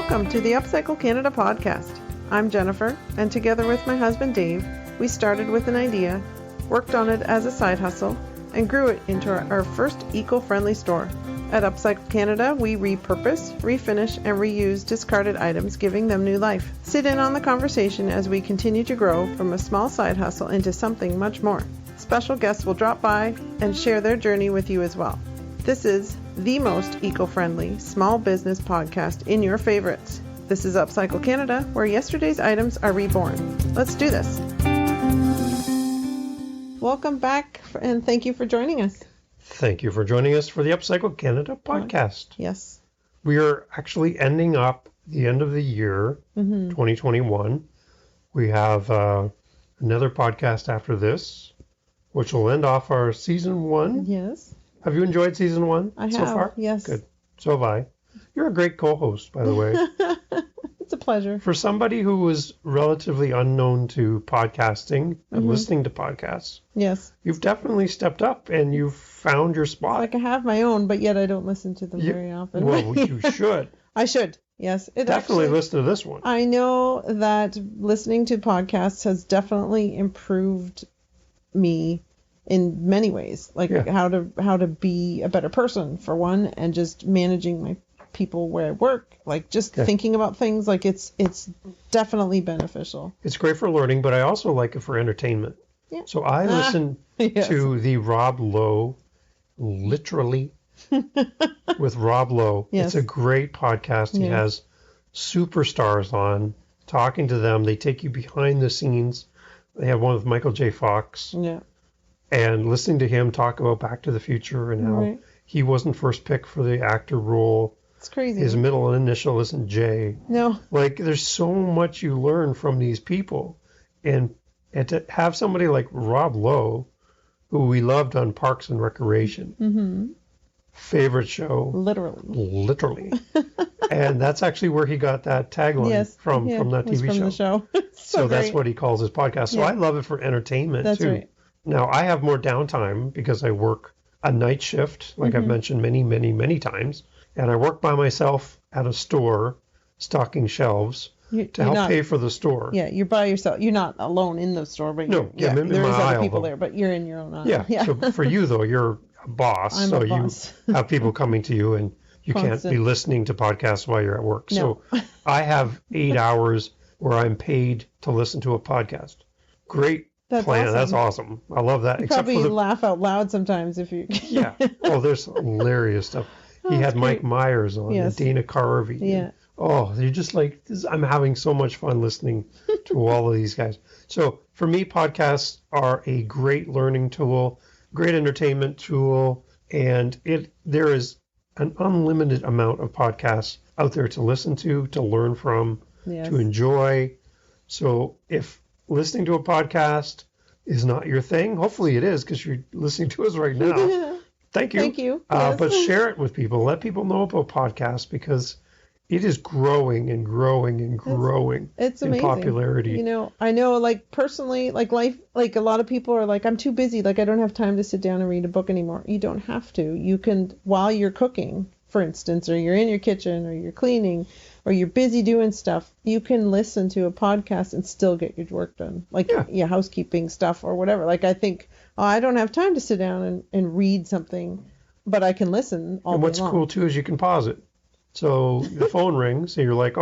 Welcome to the UpCycle Canada Podcast. I'm Jennifer, and together with my husband Dave, we started with an idea, worked on it as a side hustle, and grew it into our first eco-friendly store. At UpCycle Canada, we repurpose, refinish, and reuse discarded items, giving them new life. Sit in on the conversation as we continue to grow from a small side hustle into something much more. Special guests will drop by and share their journey with you as well. This is the most eco-friendly small business podcast in your favorites. This is UpCycle Canada, where yesterday's items are reborn. Let's do this. Welcome back, and thank you for joining us. Thank you for joining us for the UpCycle Canada podcast. Yes. We are actually ending up the end of the year, 2021. We have another podcast after this, which will end off our season 1. Yes. Have you enjoyed season 1 I have, so far? Yes. Good. So have I. You're a great co-host, by the way. It's a pleasure. For somebody who was relatively unknown to podcasting and listening to podcasts, Yes. you've definitely stepped up and you've found your spot. Like I have my own, but yet I don't listen to them very often. Well, you should. I should. Yes. Definitely listen to this one. I know that listening to podcasts has definitely improved me in many ways, like how to be a better person, for one, and just managing my people where I work, like just thinking about things, like it's definitely beneficial. It's great for learning, but I also like it for entertainment. Yeah. So I listen to the Rob Lowe, literally, with Rob Lowe. Yes. It's a great podcast. He has superstars on, talking to them. They take you behind the scenes. They have one with Michael J. Fox. Yeah. And listening to him talk about Back to the Future and how he wasn't first picked for the actor role. It's crazy. His middle initial isn't J. No. Like, there's so much you learn from these people. And to have somebody like Rob Lowe, who we loved on Parks and Recreation, favorite show. Literally. And that's actually where he got that tagline from that TV from show. The show. so that's what he calls his podcast. So I love it for entertainment, that's too. Right. Now, I have more downtime because I work a night shift, like I've mentioned many, many, many times. And I work by myself at a store, stocking shelves to help pay for the store. Yeah, you're by yourself. You're not alone in the store, but I'm in there my is other aisle, people though. there, but you're in your own aisle. Yeah. So for you, though, you're a boss. I'm a boss. You have people coming to you, and you can't be listening to podcasts while you're at work. No. So I have 8 hours where I'm paid to listen to a podcast. Great. That's plan. awesome. That's awesome. I love that. You probably laugh out loud sometimes if you. Yeah. Oh, there's hilarious stuff. He had Mike Myers on, and Dana Carvey. Yeah. And, you're just like, I'm having so much fun listening to all of these guys. So for me, podcasts are a great learning tool, great entertainment tool, and there is an unlimited amount of podcasts out there to listen to learn from, to enjoy. So if listening to a podcast is not your thing, hopefully it is, because you're listening to us right now. Thank you. Thank you. But share it with people. Let people know about podcasts, because it is growing and growing and growing. It's in amazing. Popularity. You know, I know, like, personally, like, life, like, a lot of people are like, I'm too busy. Like, I don't have time to sit down and read a book anymore. You don't have to. You can, while you're cooking, for instance, or you're in your kitchen, or you're cleaning, or you're busy doing stuff, you can listen to a podcast and still get your work done. Like, your housekeeping stuff or whatever. Like, I think, I don't have time to sit down and read something, but I can listen all day long. And what's cool, too, is you can pause it. So the phone rings, and you're like,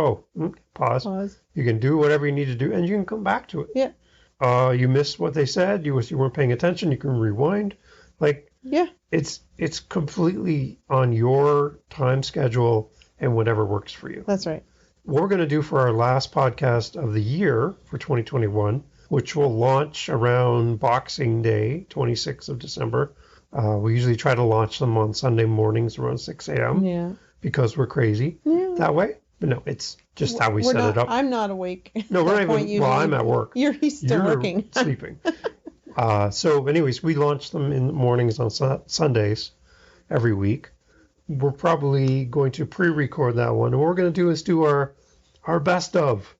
pause. You can do whatever you need to do, and you can come back to it. Yeah. You missed what they said. You weren't paying attention. You can rewind. Like, it's completely on your time schedule and whatever works for you. That's right. What we're going to do for our last podcast of the year for 2021, which will launch around Boxing Day, 26th of December. We usually try to launch them on Sunday mornings around 6 a.m. Yeah. Because we're crazy that way. But no, it's just how we set it up. I'm not awake. No, we're not even. Well, I'm at work. He's still working. Sleeping. So anyways, we launch them in the mornings on Sundays every week. We're probably going to pre-record that one. And what we're going to do is do our best of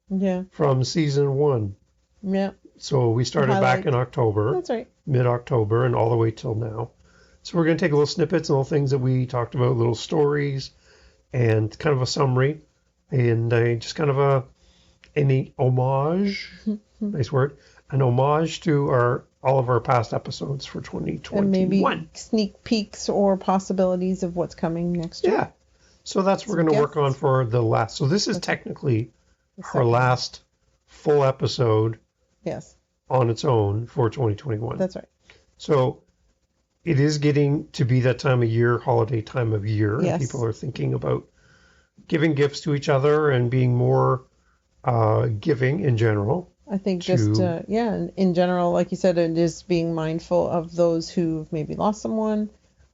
from season 1. Yeah. So we started back in October. That's right. Mid-October and all the way till now. So we're going to take little snippets and little things that we talked about, little stories, and kind of a summary. and just kind of an homage, nice word, an homage to all of our past episodes for 2021. And maybe sneak peeks or possibilities of what's coming next year. Yeah. So that's what we're going to work on for the last. So this is technically our last full episode. Yes. On its own for 2021. That's right. So it is getting to be that time of year, holiday time of year. Yes. And people are thinking about giving gifts to each other and being more giving in general. I think in general, like you said, it is being mindful of those who've maybe lost someone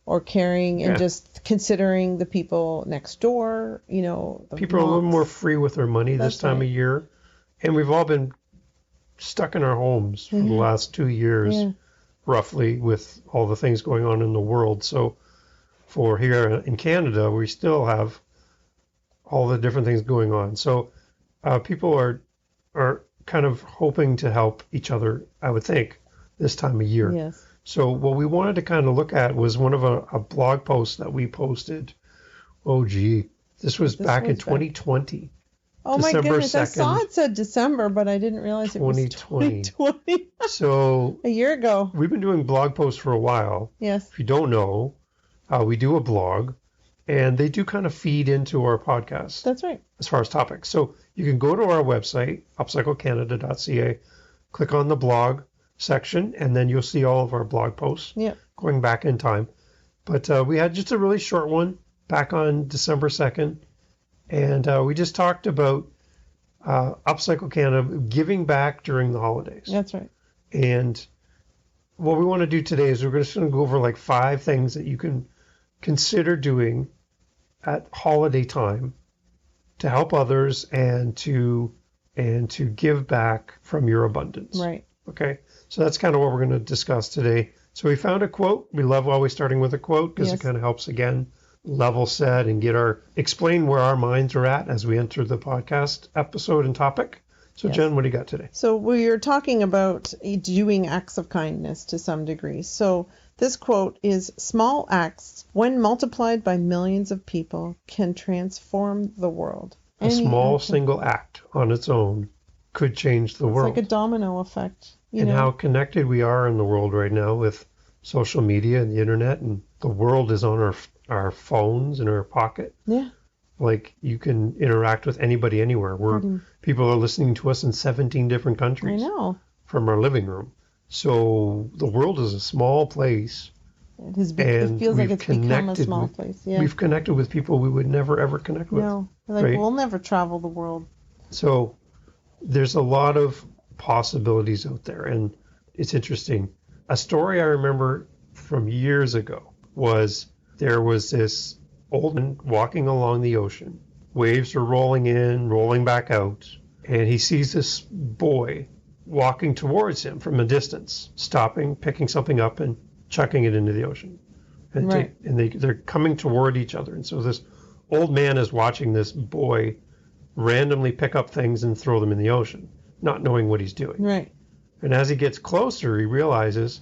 or caring and just considering the people next door, people are a little more free with their money this time of year. And we've all been stuck in our homes for the last 2 years, roughly, with all the things going on in the world. So for here in Canada, we still have all the different things going on. So people are kind of hoping to help each other, I would think, this time of year. Yes. So what we wanted to kind of look at was one of a blog post that we posted. This was back in 2020. Oh December my goodness, 2nd, I saw it said December, but I didn't realize it was 2020. So a year ago. We've been doing blog posts for a while. Yes. If you don't know, we do a blog, and they do kind of feed into our podcast. That's right. As far as topics. So you can go to our website, upcyclecanada.ca, click on the blog section, and then you'll see all of our blog posts going back in time. But we had just a really short one back on December 2nd. And we just talked about UpCycle Canada giving back during the holidays. That's right. And what we want to do today is we're just going to go over like 5 things that you can consider doing at holiday time to help others and to give back from your abundance. Right. Okay. So that's kind of what we're going to discuss today. So we found a quote. We love always starting with a quote because it kind of helps again level set and explain where our minds are at as we enter the podcast episode and topic. So Jen, what do you got today? So we are talking about doing acts of kindness to some degree. So this quote is, small acts, when multiplied by millions of people, can transform the world. A small single act on its own could change the world. It's like a domino effect. And how connected we are in the world right now with social media and the internet, and the world is on our phones in our pocket. Yeah. Like you can interact with anybody anywhere. People are listening to us in 17 different countries. I know. From our living room. So the world is a small place. It feels like it's become a small place. Yeah. We've connected with people we would never ever connect with. No. We'll never travel the world. So there's a lot of possibilities out there, and it's interesting. A story I remember from years ago was there was this old man walking along the ocean. Waves are rolling in, rolling back out, and he sees this boy walking towards him from a distance, stopping, picking something up, and chucking it into the ocean. And, they're coming toward each other. And so this old man is watching this boy randomly pick up things and throw them in the ocean, not knowing what he's doing. Right. And as he gets closer, he realizes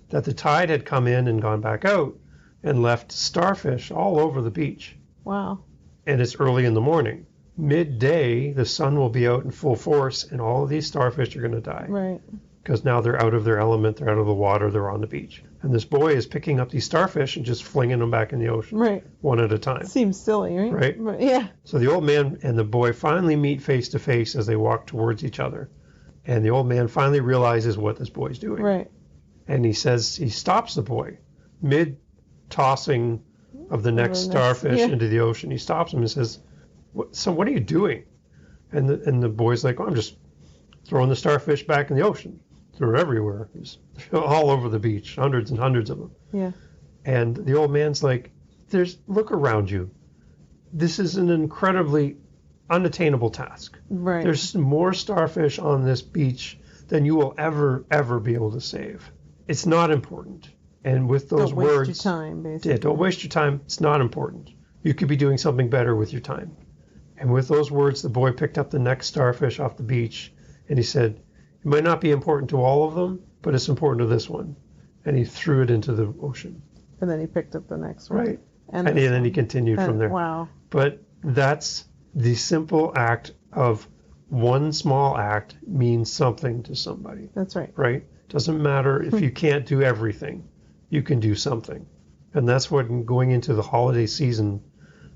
that the tide had come in and gone back out and left starfish all over the beach. Wow. And it's early in the morning. Midday, the sun will be out in full force, and all of these starfish are going to die. Right. Because now they're out of their element, they're out of the water, they're on the beach. And this boy is picking up these starfish and just flinging them back in the ocean. Right. One at a time. Seems silly, right? Right? But, yeah. So the old man and the boy finally meet face to face as they walk towards each other. And the old man finally realizes what this boy's doing. Right. And he stops the boy mid-tossing of the next starfish into the ocean. He stops him and says, what are you doing? And the boy's like, I'm just throwing the starfish back in the ocean. They're everywhere. They're all over the beach, hundreds and hundreds of them. Yeah. And the old man's like, look around you. This is an incredibly unattainable task. Right. There's more starfish on this beach than you will ever be able to save. It's not important. And with those words, don't waste your time, basically. Yeah, don't waste your time. It's not important. You could be doing something better with your time. And with those words, the boy picked up the next starfish off the beach, and he said, it might not be important to all of them, but it's important to this one. And he threw it into the ocean. And then he picked up the next one. Right. And then he continued from there. Wow. But that's the simple act of one small act means something to somebody. That's right. Right? Doesn't matter if you can't do everything, you can do something. And that's what going into the holiday season,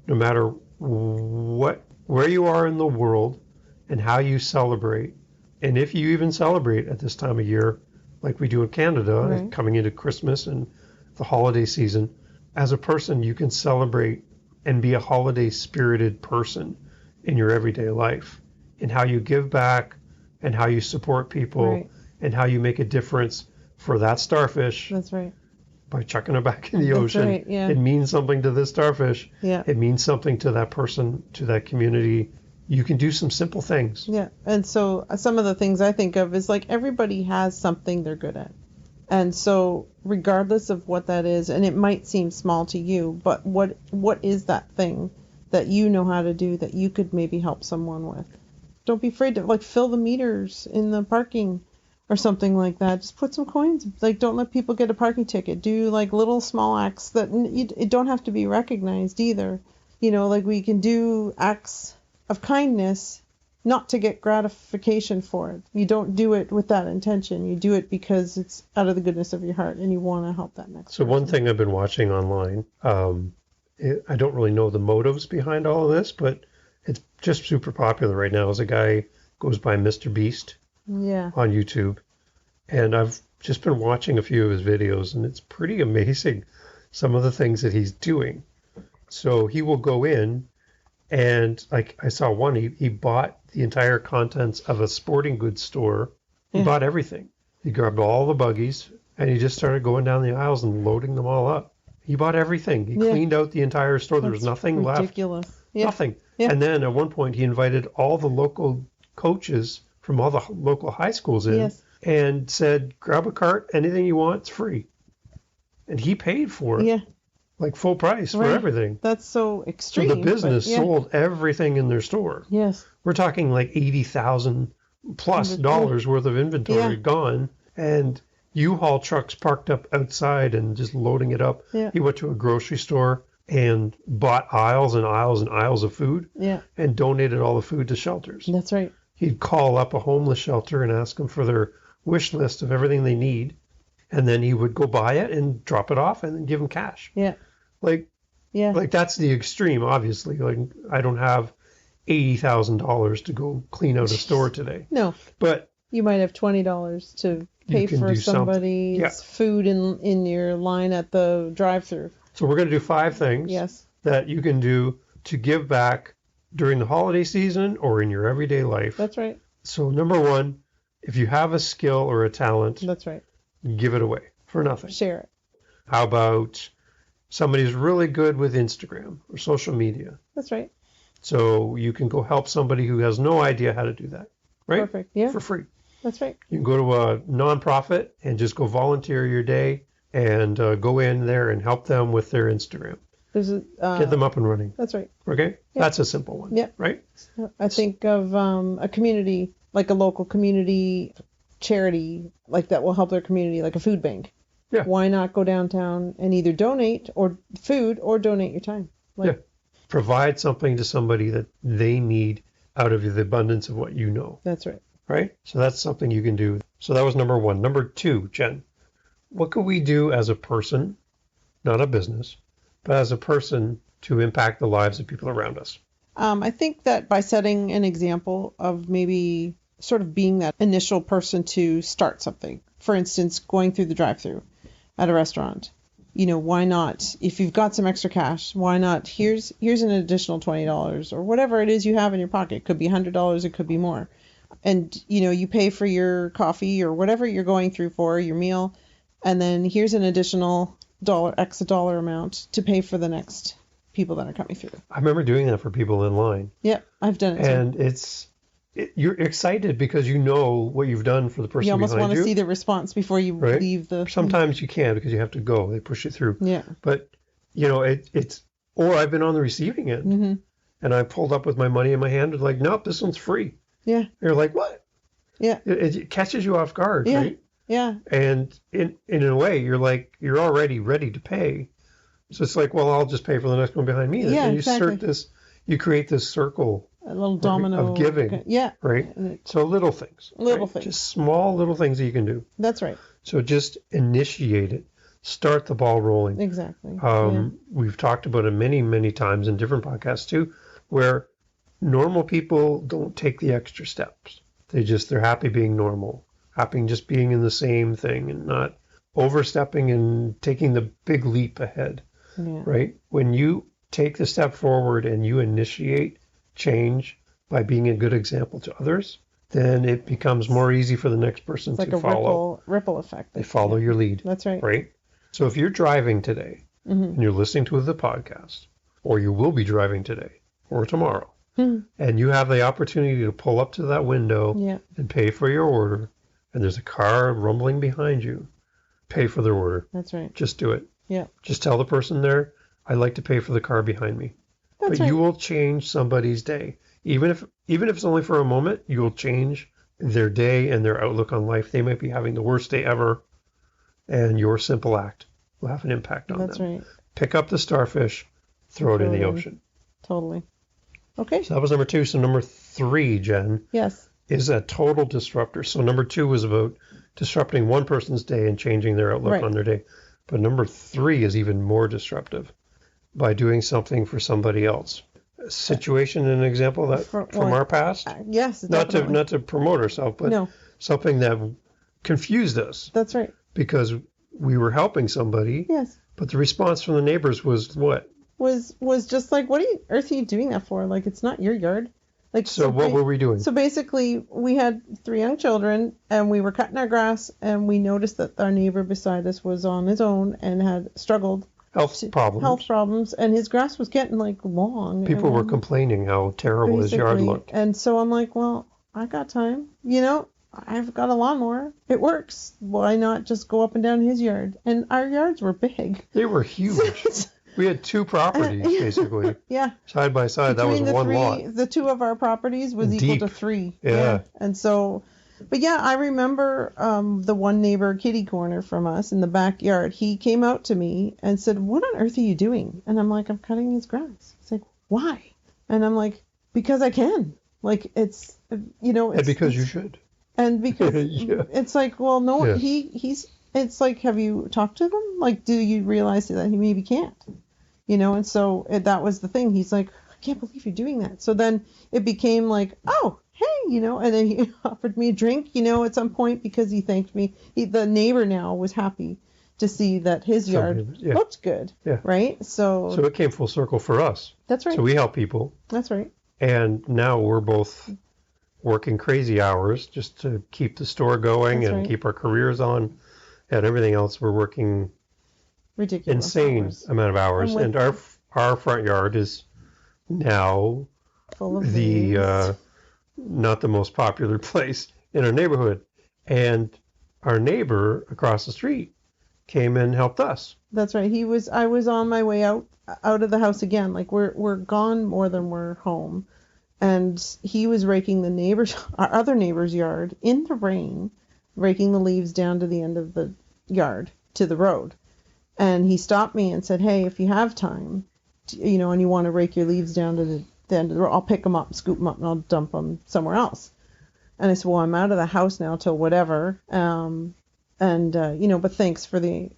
no matter where you are in the world and how you celebrate, and if you even celebrate at this time of year, like we do in Canada, Right. coming into Christmas and the holiday season, as a person, you can celebrate and be a holiday spirited person in your everyday life, in how you give back and how you support people Right. and how you make a difference for that starfish That's right. by chucking it back in the That's ocean. right, yeah. It means something to this starfish. Yeah. It means something to that person, to that community. You can do some simple things. Yeah. And so some of the things I think of is like everybody has something they're good at. And so regardless of what that is, and it might seem small to you, but what is that thing that you know how to do that you could maybe help someone with? Don't be afraid to like fill the meters in the parking or something like that. Just put some coins. Like don't let people get a parking ticket. Do like little small acts that it don't have to be recognized either. You know, like we can do acts of kindness not to get gratification for it. You don't do it with that intention. You do it because it's out of the goodness of your heart and you want to help that next So person. one thing I've been watching online, I don't really know the motives behind all of this, but it's just super popular right now. Is a guy goes by Mr. Beast Yeah. on YouTube, and I've just been watching a few of his videos, and it's pretty amazing some of the things that he's doing. So he will go in, and like I saw one, he bought the entire contents of a sporting goods store. He Yeah. bought everything. He grabbed all the buggies, and he just started going down the aisles and loading them all up. He bought everything. He Yeah. cleaned out the entire store. There was That's nothing left. ridiculous. Yeah. Nothing. Yeah. And then at one point, he invited all the local coaches from all the local high schools in Yes. and said, grab a cart, anything you want, it's free. And he paid for it, Yeah. like full price for Right. everything. That's so So extreme. the business but yeah. sold everything in their store. Yes. We're talking like $80,000 plus dollars worth of inventory Yeah. gone, and U-Haul trucks parked up outside and just loading it up. Yeah. He went to a grocery store and bought aisles and aisles and aisles of food Yeah. and donated all the food to shelters. That's right. He'd call up a homeless shelter and ask them for their wish list of everything they need, and then he would go buy it and drop it off and then give them cash. Yeah. Like Yeah. that's the extreme, obviously. Like I don't have $80,000 to go clean out a store today, No. but You might have $20 to pay You can for do something. somebody's Yeah. food in your line at the drive-through. so we're going to do 5 things Yes. that you can do to give back during the holiday season or in your everyday life. That's right. So number 1, if you have a skill or a talent, That's right. give it away for nothing. Share it. How about somebody's really good with Instagram or social media? That's right. So you can go help somebody who has no idea how to do that, right? Perfect. Yeah. For free. That's right. You can go to a nonprofit and just go volunteer your day and go in there and help them with their Instagram. There's a Get them up and running. That's right. Okay? Yeah. That's a simple one. Yeah. Right? I think of a community, like a local community charity, like that will help their community, like a food bank. Yeah. Why not go downtown and either donate or food or donate your time? Like, Yeah. Provide something to somebody that they need out of the abundance of what you know. That's right. Right? So that's something you can do. So that was number 1. Number 2, Jen, what could we do as a person, not a business, but as a person to impact the lives of people around us? I think that by setting an example of maybe sort of being that initial person to start something, for instance, going through the drive-through at a restaurant, you know, why not, if you've got some extra cash, why not, here's an additional $20 or whatever it is you have in your pocket. It could be $100, it could be more. And, you know, you pay for your coffee or whatever you're going through for your meal. And then here's an additional dollar amount to pay for the next people that are coming through. I remember doing that for people in line. Yeah, I've done it. And you're excited because you know what you've done for the person You almost behind want you. to see the response before you Right? leave the. Sometimes you can't because you have to go. They push you through. Yeah. But, you know, or I've been on the receiving end Mm-hmm. and I pulled up with my money in my hand and like, nope, this one's free. Yeah. You're like, what? Yeah. It catches you off guard, Yeah. right? Yeah. And in a way, you're already ready to pay. So it's like, well, I'll just pay for the next one behind me. Yeah, and you exactly. insert this you create this circle, a little domino of giving. Yeah. Right? So little things. Little right? things. Just small little things that you can do. That's right. So just initiate it. Start the ball rolling. Exactly. We've talked about it many, many times in different podcasts too, where normal people don't take the extra steps. They're happy being normal, happy just being in the same thing and not overstepping and taking the big leap ahead. Yeah. Right? When you take the step forward and you initiate change by being a good example to others, then it becomes more easy for the next person it's to like follow. a ripple effect. They follow your lead. That's right. Right? So if you're driving today and you're listening to the podcast, or you will be driving today or tomorrow, and you have the opportunity to pull up to that window and pay for your order, and there's a car rumbling behind you, pay for their order. That's right. Just do it. Yeah. Just tell the person there, I'd like to pay for the car behind me. That's but right. you will change somebody's day. Even if it's only for a moment, you will change their day and their outlook on life. They might be having the worst day ever, and your simple act will have an impact on them. That's right. Pick up the starfish, throw it in the ocean. Totally. Okay. So that was number 2. So number 3, Jen, Yes. is a total disruptor. So number 2 was about disrupting one person's day and changing their outlook on their day. But number 3 is even more disruptive by doing something for somebody else. A situation, an example that from our past. Yes. Not Definitely. to promote ourselves, but something that confused us. That's right. Because we were helping somebody. Yes. But the response from the neighbors was what? Was just like, what on earth are you doing that for? Like, it's not your yard. Like, so what were we doing? So basically, we had 3 young children, and we were cutting our grass, and we noticed that our neighbor beside us was on his own and had struggled. Health problems, and his grass was getting like long. People were complaining how terrible his yard looked. And so I'm like, well, I got time. I've got a lawnmower. It works. Why not just go up and down his yard? And our yards were big. They were huge. We had 2 properties, basically. Yeah. Side by side. Between that was one lot. The 2 of our properties was Deep. equal to 3. Yeah. And so, but yeah, I remember the one neighbor kitty corner from us in the backyard. He came out to me and said, "What on earth are you doing?" And I'm like, "I'm cutting his grass." He's like, "Why?" And I'm like, "Because I can." Like, it's, and because you should. And because it's like, well, no, he's, it's like, have you talked to them? Like, do you realize that he maybe can't? And so that was the thing. He's like, "I can't believe you're doing that." So then it became like, oh, hey, and then he offered me a drink, at some point, because he thanked me. The neighbor now was happy to see that his yard looked good. Yeah. Right. So it came full circle for us. That's right. So we help people. That's right. And now we're both working crazy hours just to keep the store going and keep our careers on and everything else. We're working ridiculous insane amount of hours. And our front yard is now full of not the most popular place in our neighborhood. And our neighbor across the street came and helped us. That's right. I was on my way out of the house again. Like, we're gone more than we're home. And he was raking our other neighbor's yard in the rain, raking the leaves down to the end of the yard to the road. And he stopped me and said, "Hey, if you have time, and you want to rake your leaves down to the end of the road, I'll pick them up, scoop them up, and I'll dump them somewhere else." And I said, "Well, I'm out of the house now till whatever. But thanks for the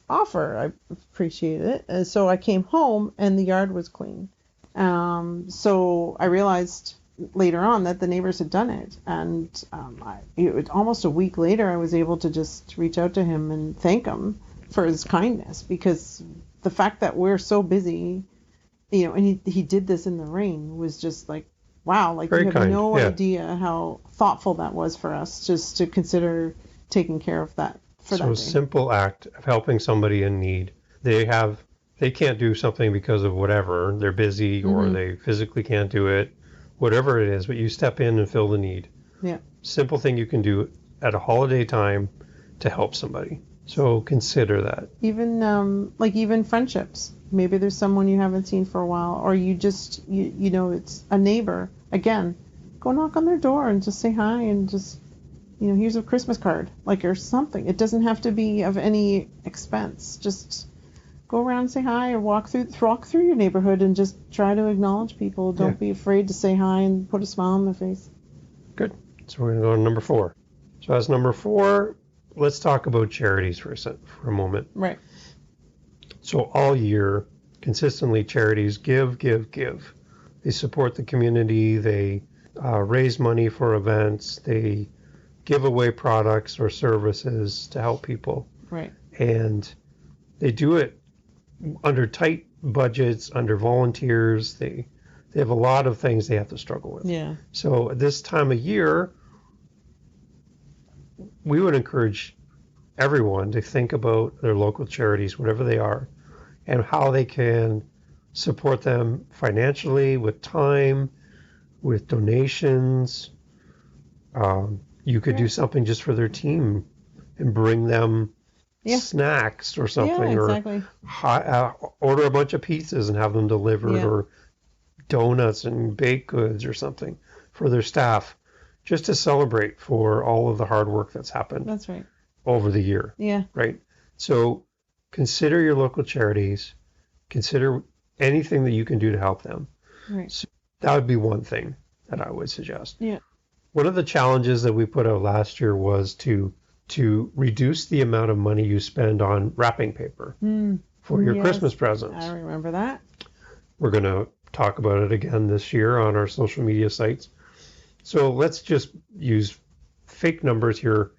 offer. I appreciate it." And so I came home and the yard was clean. So I realized later on that the neighbors had done it. And almost a week later, I was able to just reach out to him and thank him for his kindness, because the fact that we're so busy, and he did this in the rain was just like, wow, like, very you have kind. no idea how thoughtful that was for us, just to consider taking care of that for that day. So a simple act of helping somebody in need. They can't do something because of whatever. They're busy or they physically can't do it, whatever it is, but you step in and fill the need. Yeah. Simple thing you can do at a holiday time to help somebody. So consider that. Even friendships. Maybe there's someone you haven't seen for a while, or you just, it's a neighbor. Again, go knock on their door and just say hi and just, here's a Christmas card, or something. It doesn't have to be of any expense. Just go around and say hi, or walk through your neighborhood and just try to acknowledge people. Don't be afraid to say hi and put a smile on their face. Good. So we're going to go to number 4. So as number 4, let's talk about charities for a moment. Right. So all year, consistently, charities give. They support the community. They raise money for events. They give away products or services to help people. Right. And they do it under tight budgets, under volunteers. They have a lot of things they have to struggle with. Yeah. So at this time of year, we would encourage everyone to think about their local charities, whatever they are, and how they can support them financially, with time, with donations. You could do something just for their team and bring them snacks or something, exactly. or order a bunch of pizzas and have them delivered, or donuts and baked goods or something for their staff, just to celebrate for all of the hard work that's happened. That's right. Over the year. Yeah. Right. So consider your local charities. Consider anything that you can do to help them. Right. So that would be one thing that I would suggest. Yeah. One of the challenges that we put out last year was to reduce the amount of money you spend on wrapping paper for your Christmas presents. I remember that. We're going to talk about it again this year on our social media sites. So let's just use fake numbers here.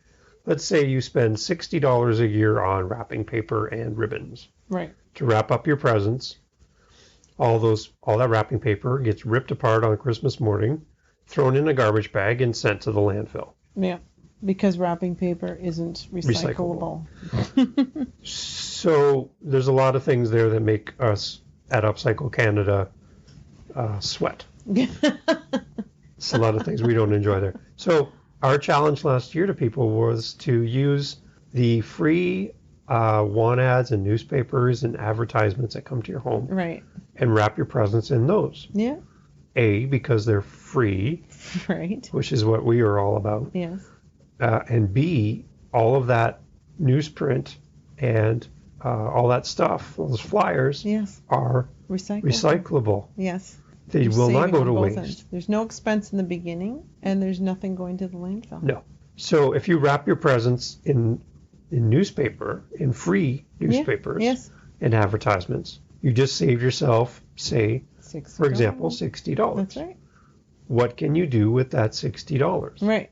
Let's say you spend $60 a year on wrapping paper and ribbons. Right. To wrap up your presents. All that wrapping paper gets ripped apart on Christmas morning, thrown in a garbage bag, and sent to the landfill. Yeah, because wrapping paper isn't recyclable. So there's a lot of things there that make us at UpCycle Canada sweat. It's a lot of things we don't enjoy there. So our challenge last year to people was to use the free want ads and newspapers and advertisements that come to your home. Right. And wrap your presents in those. Yeah. A, because they're free. Right. Which is what we are all about. Yes. And B, all of that newsprint and all that stuff, those flyers, are recyclable. Yes. They will not go to waste. Ends. There's no expense in the beginning, and there's nothing going to the landfill. No. So if you wrap your presents in newspaper, in free newspapers and advertisements, you just save yourself, say, $60. For example, $60. That's right. What can you do with that $60? Right.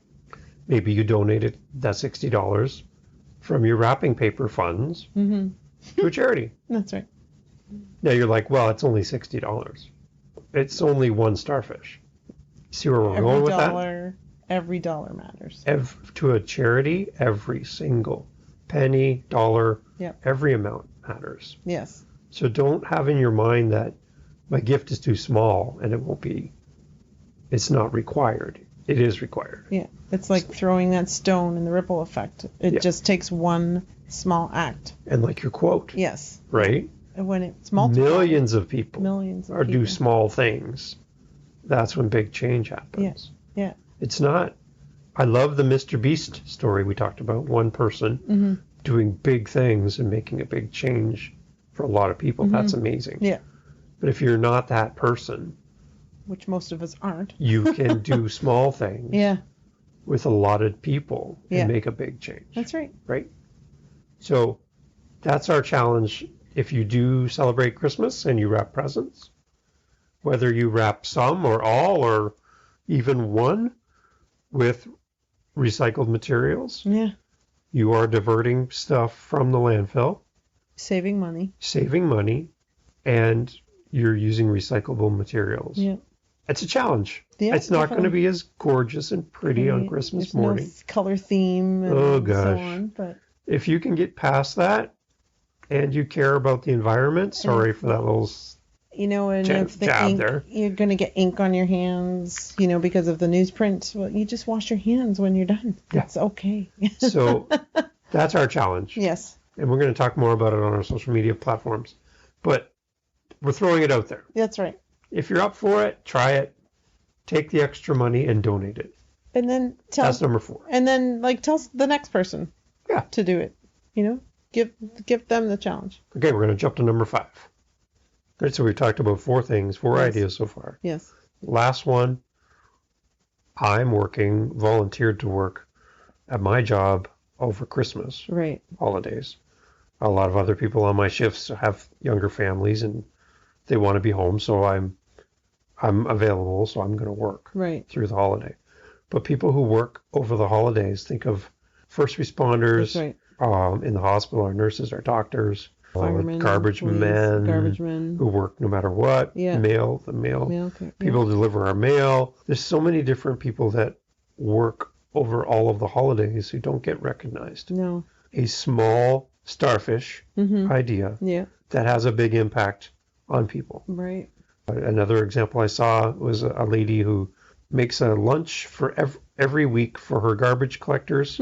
Maybe you donated that $60 from your wrapping paper funds to a charity. That's right. Now you're like, well, it's only $60. It's only one Starfish. See where we're going with that? Every dollar matters. To a charity, every single penny, dollar, every amount matters. Yes. So don't have in your mind that my gift is too small and it's not required. It is required. Yeah. It's like throwing that stone in the ripple effect. It just takes one small act. And like your quote. Yes. Right? And when it's multiple. Millions of people do small things. That's when big change happens. Yeah. It's not. I love the Mr. Beast story we talked about. One person doing big things and making a big change for a lot of people. That's amazing. Yeah. But if you're not that person, which most of us aren't, you can do small things with a lot of people and make a big change. That's right. Right? So that's our challenge. If you do celebrate Christmas and you wrap presents, whether you wrap some or all or even one with recycled materials, you are diverting stuff from the landfill. Saving money, and you're using recyclable materials. Yeah. It's a challenge. Yeah, it's not going to be as gorgeous and pretty on Christmas morning. No color theme and so on. But if you can get past that and you care about the environment, sorry for that little and if the ink, you're going to get ink on your hands, because of the newsprint, well, you just wash your hands when you're done. That's okay. So that's our challenge. Yes. And we're going to talk more about it on our social media platforms. But we're throwing it out there. That's right. If you're up for it, try it. Take the extra money and donate it. And then that's number 4. And then tell the next person to do it. give them the challenge. Okay, we're going to jump to number 5. All right, so we've talked about 4 things, 4 Yes. ideas so far. Yes. Last one, I'm volunteered to work at my job over Christmas Right. holidays. A lot of other people on my shifts have younger families and they want to be home, so I'm available, so I'm going to work Right. through the holiday. But people who work over the holidays, think of first responders. That's right. In the hospital, our nurses, our doctors, Firemen, garbage police, men garbage who work no matter what. Yeah. Mail. People deliver our mail. There's so many different people that work over all of the holidays who don't get recognized. No. A small Starfish idea that has a big impact on people. Right. Another example I saw was a lady who makes a lunch for every week for her garbage collectors.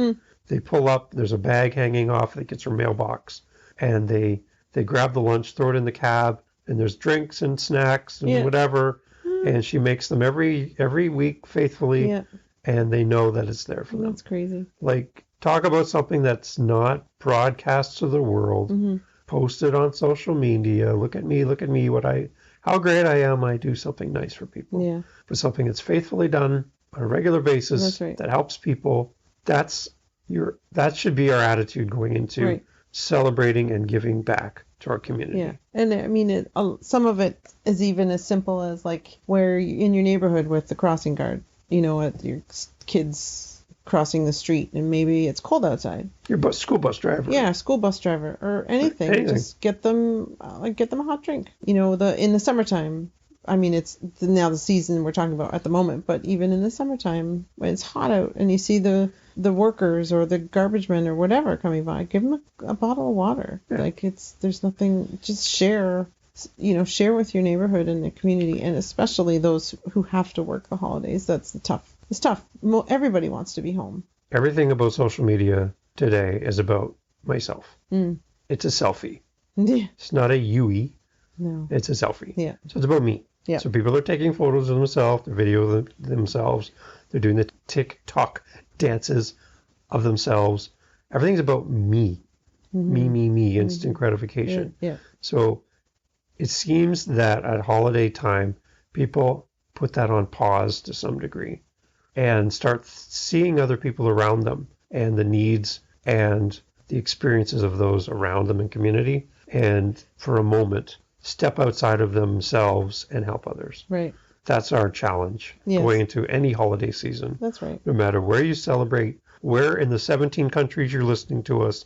They pull up, there's a bag hanging off that gets her mailbox, and they grab the lunch, throw it in the cab, and there's drinks and snacks and whatever, and she makes them every week faithfully, and they know that it's there for them. That's crazy. Like, talk about something that's not broadcast to the world, posted on social media, look at me, how great I am, I do something nice for people. Yeah. But something that's faithfully done on a regular basis that helps people, that should be our attitude going into celebrating and giving back to our community. Yeah. And I mean, some of it is even as simple as like where in your neighborhood with the crossing guard, at your kids crossing the street and maybe it's cold outside. Your school bus driver. Yeah, school bus driver or anything. Just get them a hot drink. In the summertime. I mean, it's now the season we're talking about at the moment, but even in the summertime when it's hot out and you see the workers or the garbage men or whatever coming by, give them a bottle of water. Yeah. Like there's nothing. Just share. Share with your neighborhood and the community, and especially those who have to work the holidays. It's tough. Everybody wants to be home. Everything about social media today is about myself. It's a selfie. Yeah. It's not a Yui. No. It's a selfie. Yeah. So it's about me. Yeah. So people are taking photos of themselves, they're videoing themselves, they're doing the TikTok dances of themselves. Everything's about me. Me, instant gratification. Yeah. So it seems that at holiday time, people put that on pause to some degree and start seeing other people around them and the needs and the experiences of those around them in community, and for a moment step outside of themselves and help others. Right. That's our challenge going into any holiday season. That's right. No matter where you celebrate, where in the 17 countries you're listening to us,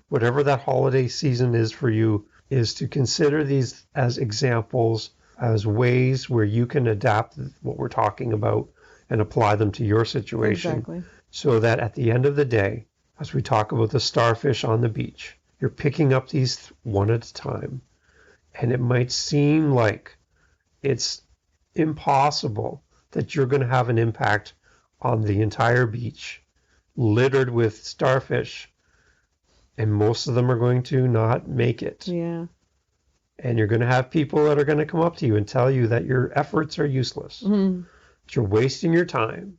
whatever that holiday season is for you, is to consider these as examples, as ways where you can adapt what we're talking about and apply them to your situation. Exactly. So that at the end of the day, as we talk about the starfish on the beach, you're picking up these one at a time. And it might seem like it's impossible that you're going to have an impact on the entire beach littered with starfish, and most of them are going to not make it. Yeah. And you're going to have people that are going to come up to you and tell you that your efforts are useless. That you're wasting your time.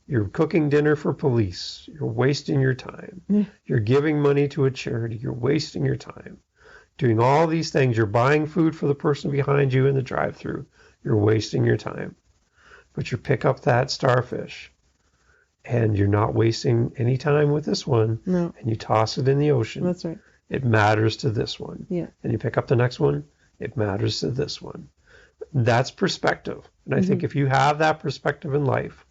You're cooking dinner for police. You're wasting your time. You're giving money to a charity. You're wasting your time. Doing all these things. You're buying food for the person behind you in the drive-thru. You're wasting your time. But you pick up that starfish and you're not wasting any time with this one. No. And you toss it in the ocean. That's right. It matters to this one. Yeah. And you pick up the next one. It matters to this one. That's perspective. And I think if you have that perspective in life,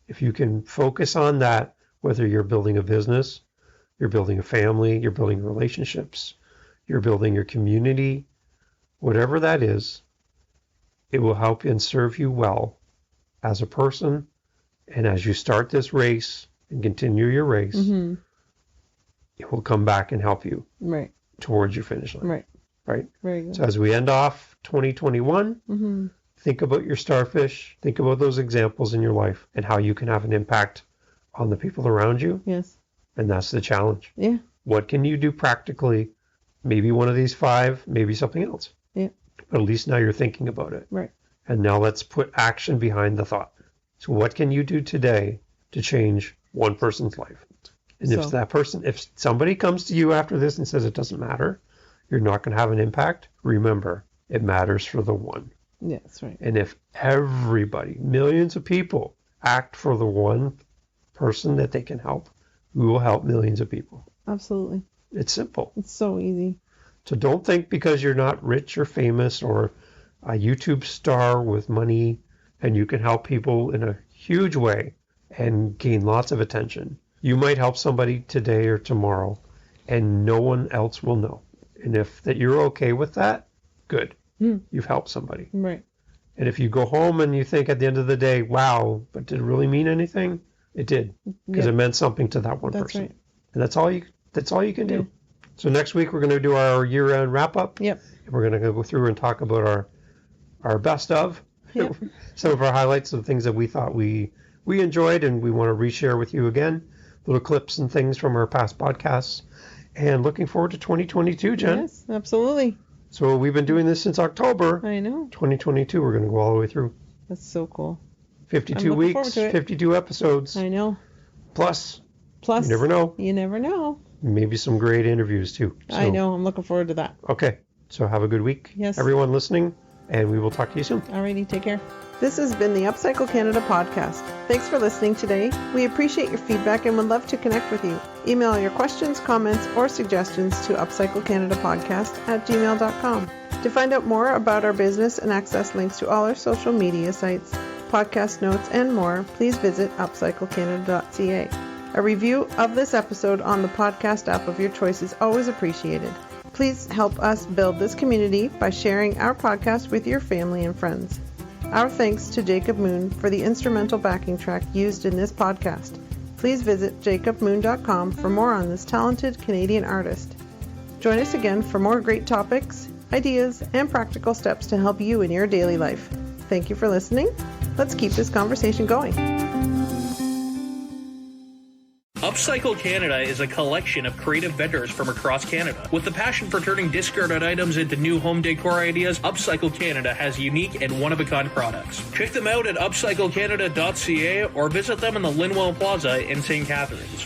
if you can focus on that, whether you're building a business, you're building a family, you're building relationships, you're building your community, whatever that is, it will help and serve you well as a person. And as you start this race and continue your race, it will come back and help you towards your finish line. Right? Very good. So as we end off 2021, think about your starfish, think about those examples in your life and how you can have an impact on the people around you. Yes. And that's the challenge. Yeah. What can you do practically? Maybe one of these 5, maybe something else. Yeah. But at least now you're thinking about it. Right. And now let's put action behind the thought. So what can you do today to change one person's life? And if somebody comes to you after this and says it doesn't matter, you're not going to have an impact, remember, it matters for the one. Yeah, that's right. And if everybody, millions of people, act for the one person that they can help, we will help millions of people. Absolutely. It's simple. It's so easy. So don't think because you're not rich or famous or a YouTube star with money and you can help people in a huge way and gain lots of attention. You might help somebody today or tomorrow and no one else will know. And if that you're okay with that, good. You've helped somebody. Right. And if you go home and you think at the end of the day, wow, but did it really mean anything? It did, because it meant something to that one person. Right. And that's all you can do. So next week we're going to do our year-end wrap-up. Yep. And we're going to go through and talk about our best of, some of our highlights of things that we thought we enjoyed and we want to reshare with you again, little clips and things from our past podcasts. And looking forward to 2022, Jen. Yes, absolutely. So we've been doing this since October. I know. 2022, we're going to go all the way through. That's so cool. 52 weeks, 52 episodes. I know. Plus, you never know. You never know. Maybe some great interviews too. So, I know. I'm looking forward to that. Okay. So have a good week. Yes. Everyone listening, and we will talk to you soon. Alrighty. Take care. This has been the UpCycle Canada Podcast. Thanks for listening today. We appreciate your feedback and would love to connect with you. Email your questions, comments, or suggestions to upcyclecanadapodcast@gmail.com. To find out more about our business and access links to all our social media sites, podcast notes, and more, please visit upcyclecanada.ca. A review of this episode on the podcast app of your choice is always appreciated. Please help us build this community by sharing our podcast with your family and friends. Our thanks to Jacob Moon for the instrumental backing track used in this podcast. Please visit jacobmoon.com for more on this talented Canadian artist. Join us again for more great topics, ideas, and practical steps to help you in your daily life. Thank you for listening. Let's keep this conversation going. UpCycle Canada is a collection of creative vendors from across Canada. With the passion for turning discarded items into new home decor ideas, UpCycle Canada has unique and one-of-a-kind products. Check them out at upcyclecanada.ca or visit them in the Linwell Plaza in St. Catharines.